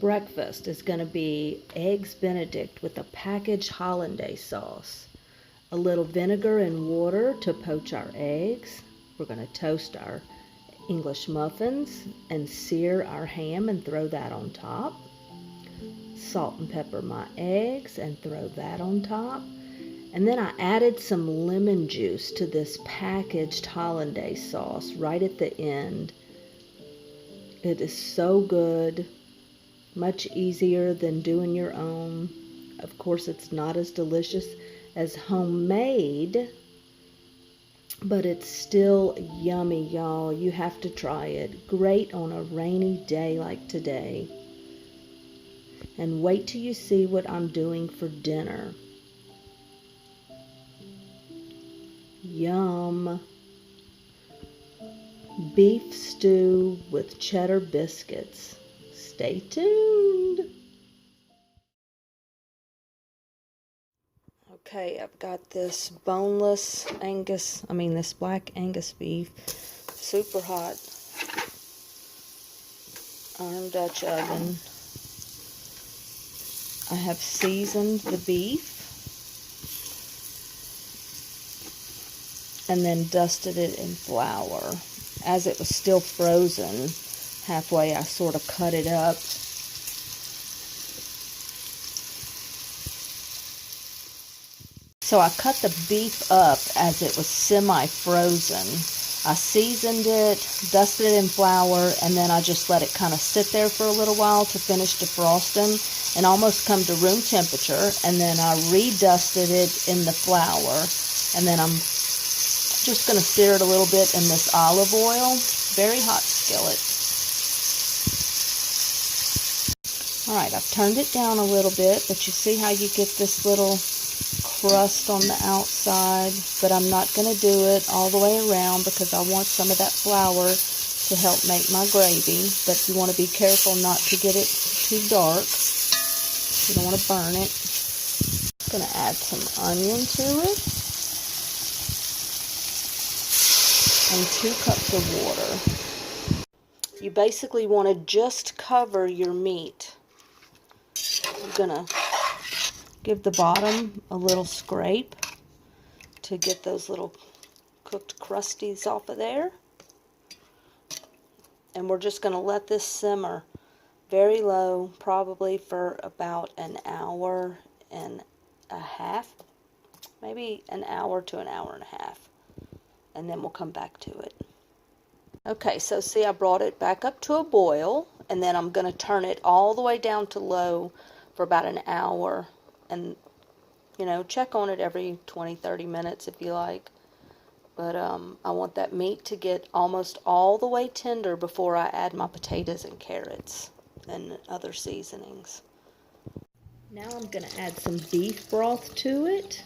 breakfast is going to be Eggs Benedict with a packaged Hollandaise sauce, a little vinegar and water to poach our eggs. We're going to toast our English muffins and sear our ham and throw that on top. Salt and pepper my eggs and throw that on top. And then I added some lemon juice to this packaged Hollandaise sauce right at the end. It is so good, much easier than doing your own. Of course, it's not as delicious as homemade, but it's still yummy, y'all. You have to try it. Great on a rainy day like today. And wait till you see what I'm doing for dinner. Yum. Beef stew with cheddar biscuits. Stay tuned. Okay, I've got this boneless this black Angus beef, super hot, iron Dutch oven. I have seasoned the beef and then dusted it in flour. As it was still frozen, halfway I sort of cut it up. So I cut the beef up as it was semi-frozen. I seasoned it, dusted it in flour, and then I just let it kind of sit there for a little while to finish defrosting and almost come to room temperature. And then I redusted it in the flour. And then I'm just going to sear it a little bit in this olive oil, very hot skillet. Alright, I've turned it down a little bit, but you see how you get this little crust on the outside, but I'm not going to do it all the way around because I want some of that flour to help make my gravy, but you want to be careful not to get it too dark. You don't want to burn it. I'm going to add some onion to it and 2 cups of water. You basically want to just cover your meat. I'm going to give the bottom a little scrape to get those little cooked crusties off of there. And we're just going to let this simmer very low, probably for about an hour and a half. Maybe an hour to an hour and a half. And then we'll come back to it. Okay, so see, I brought it back up to a boil, and then I'm going to turn it all the way down to low for about an hour. And, check on it every 20-30 minutes if you like. But I want that meat to get almost all the way tender before I add my potatoes and carrots and other seasonings. Now I'm going to add some beef broth to it.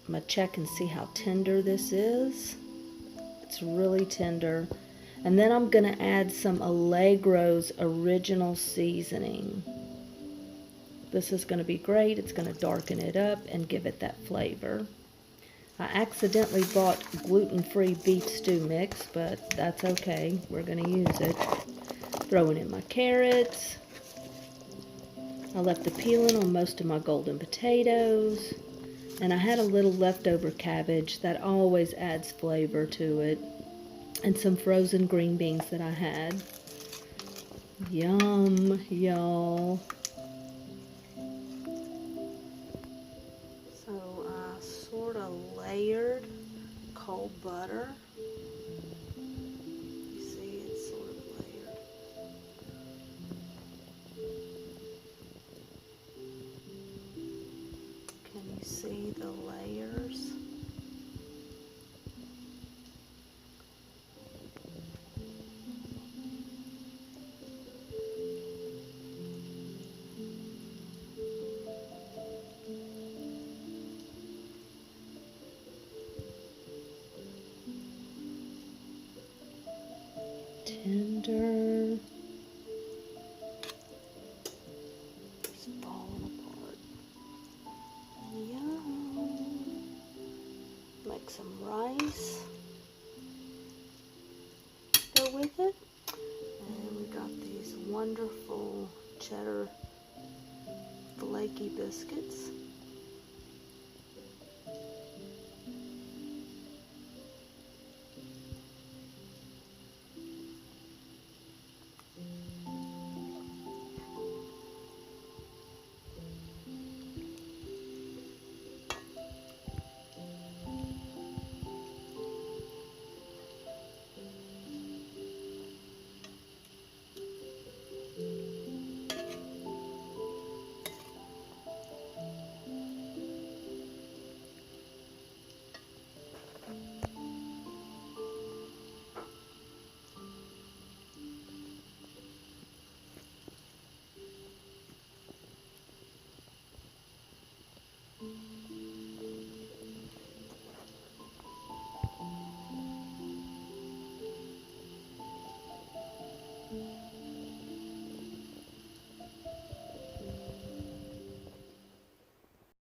I'm going to check and see how tender this is. It's really tender. And then I'm going to add some Allegro's original seasoning. This is going to be great. It's going to darken it up and give it that flavor. I accidentally bought gluten-free beef stew mix, but that's okay. We're going to use it. Throwing in my carrots. I left the peeling on most of my golden potatoes. And I had a little leftover cabbage that always adds flavor to it. And some frozen green beans that I had. Yum, y'all. So I sort of layered cold butter. You see, it's sort of layered. Can you see the layers? Tender. It's falling apart. Yum. Make some rice. Go with it. And we got these wonderful cheddar flaky biscuits.